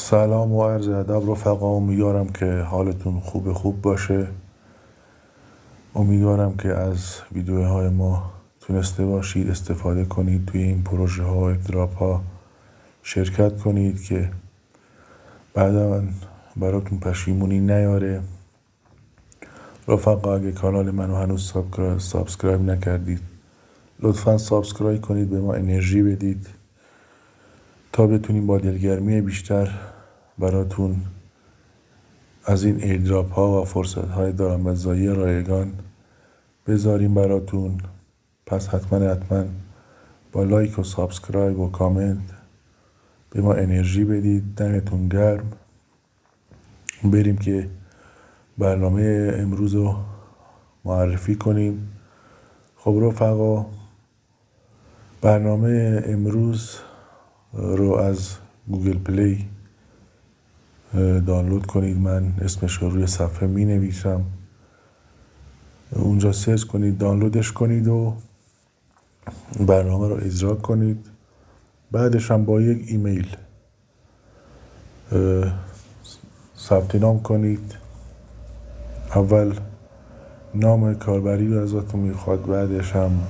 سلام و عرض ادب رفقا، امیدوارم که حالتون خوب باشه. امیدوارم که از ویدیوهای ما تونسته باشید استفاده کنید، توی این پروژه ها ایردراپ ها شرکت کنید که بعدا براتون پشیمونی نیاره. رفقا اگه کانال منو هنوز سابسکرایب نکردید لطفا سابسکرایب کنید، به ما انرژی بدید تا بتونیم با دلگرمی بیشتر براتون از این ایردراپ ها و فرصت های درآمدزایی رایگان بذاریم براتون. پس حتما با لایک و سابسکرایب و کامنت به ما انرژی بدید. دمتون گرم. بریم که برنامه امروز رو معرفی کنیم. خب رفقا، برنامه امروز رو از گوگل پلی دانلود کنید. من اسمش رو روی صفحه می نویسم، اونجا سرچ کنید، دانلودش کنید و برنامه رو اجرا کنید. بعدش هم با یک ایمیل ثبت نام کنید. اول نام کاربری رو ازتون میخواد، بعدش هم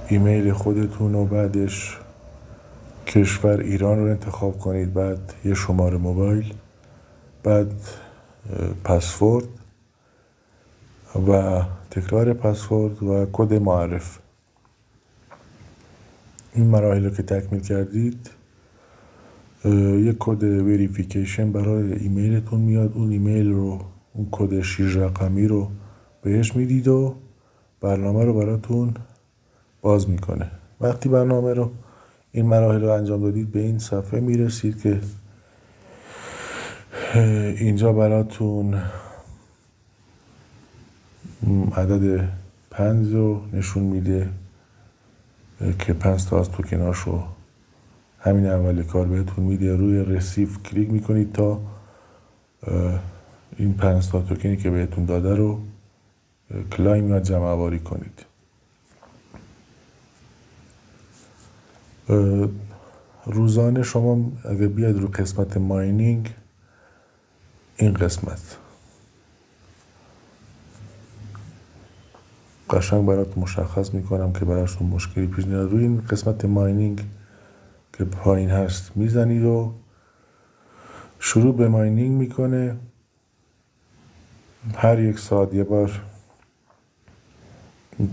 ایمیل خودتون و بعدش کشور ایران رو انتخاب کنید، بعد یه شماره موبایل، بعد پسورد و تکرار پسورد و کد معرف. این مراحل رو که تکمیل کردید یک کد وریفیکیشن برای ایمیلتون میاد. اون ایمیل رو، اون کد 6 رقمی رو بهش میدید و برنامه رو براتون باز میکنه. وقتی برنامه رو این مراحل رو انجام دادید به این صفحه میرسید که اینجا براتون عدد 5 رو نشون میده که 5 تا از توکناشو همین اول کار بهتون میده. روی رسیو کلیک میکنید تا این 5 تا توکنی که بهتون داده رو کلایم یا جمع آوری کنید. روزانه شما اگه بیاد رو قسمت ماینینگ، این قسمت قشنگ برات مشخص میکنم که براشون مشکلی پیش نیاد. روی این قسمت ماینینگ که پایین هست میزنید و شروع به ماینینگ میکنه. هر یک ساعت یه بار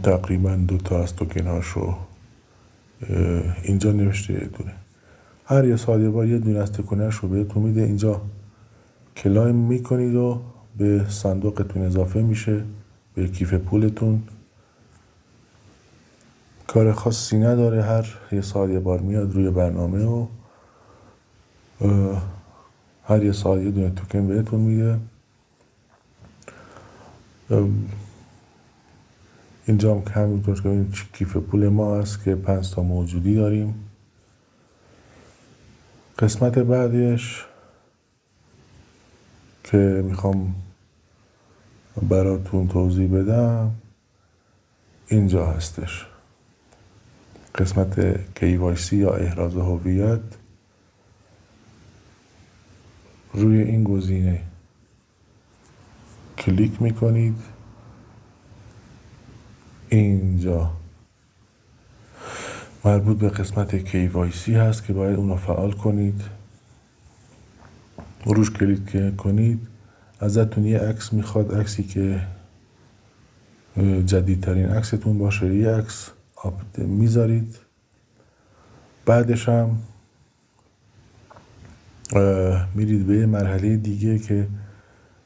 تقریبا 2 تا از توکناشو اینجا نوشته دونه، هر یک ساعت یه بار یه دونه از توکناشو بهتون میده. اینجا کلایم میکنید و به صندوقتون اضافه میشه، به کیف پولتون. کار خاصی نداره، هر یه ساعت یه بار میاد روی برنامه و هر یه ساعت یه دونه توکن بهتون میده. اینجا هم همینطور که این کیف پول ما هست که 5 تا موجودی داریم. قسمت بعدش که میخوام براتون توضیح بدم اینجا هستش، قسمت KYC یا احراز هویت. روی این گزینه کلیک میکنید. اینجا مربوط به قسمت KYC هست که باید اونو فعال کنید. روش کلیک کنید، ازتون یه عکس میخواد، عکسی که جدیدترین عکستون باشه. یه عکس میذارید. بعدش هم میرید به مرحله دیگه که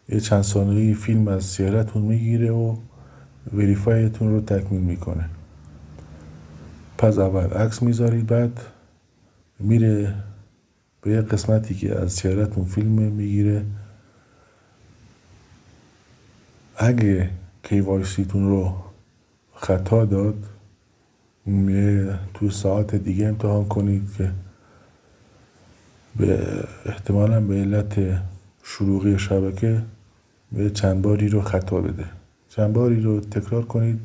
یه چند ثانیه‌ای فیلم از چهره‌تون میگیره و وریفایتون رو تکمیل میکنه. پس اول عکس میذارید، بعد میره به یه قسمتی که از چهره‌تون فیلم میگیره. اگه KYC تون رو خطا داد، تو ساعت دیگه امتحان کنید که احتمالاً به علت شلوغی شبکه به چند باری رو خطا بده. چند باری رو تکرار کنید،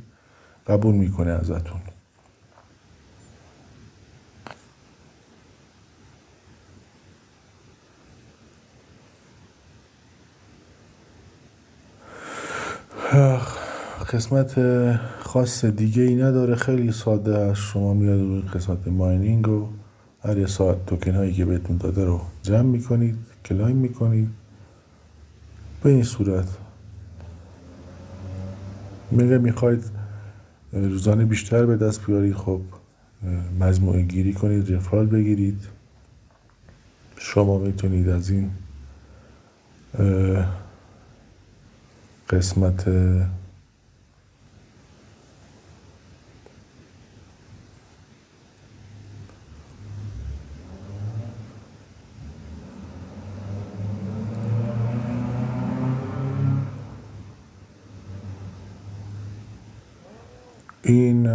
قبول میکنه ازتون. قسمت خاص دیگه ای نداره، خیلی ساده است. شما میاد روی قسمت ماینینگ و هر یه ساعت توکن هایی که بهتون داده رو جمع میکنید، کلایم میکنید. به این صورت میخواید روزانه بیشتر به دست بیارید، خب مجموعه گیری کنید، رفرال بگیرید. شما میتونید از این قسمت این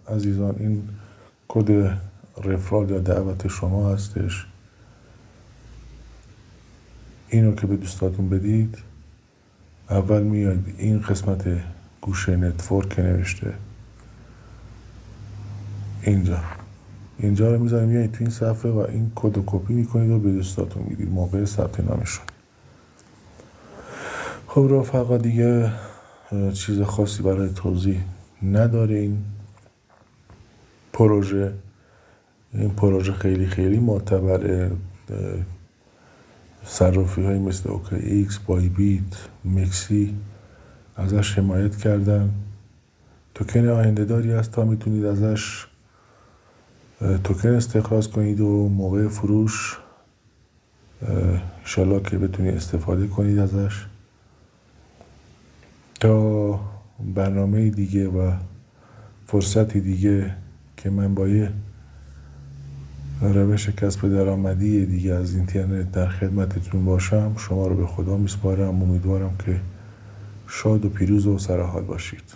عزیزان، این کد رفرال یا دعوت شما هستش. اینو که به دوستاتون بدید، اول میاد این قسمت گوشه نتورک نوشته اینجا رو میذاریم، میایید تو این صفحه و این کد رو کپی میکنید و به دوستاتون میدید موقع ثبت نامشون. خب رفقا، دیگه چیز خاصی برای توضیح نداره. این پروژه خیلی خیلی معتبره. صرافی های مثل اوکی ایکس، بای بیت، مکسی ازش حمایت کردن. توکن آینده داری است تا میتونید ازش توکن استخراج کنید و موقع فروش انشالله که بتونید استفاده کنید ازش. تا برنامه دیگه و فرصتی دیگه که من با یه روش کسب درآمدی دیگه از اینترنت در خدمتتون باشم، شما رو به خدا میسپارم. امیدوارم که شاد و پیروز و سرحال باشید.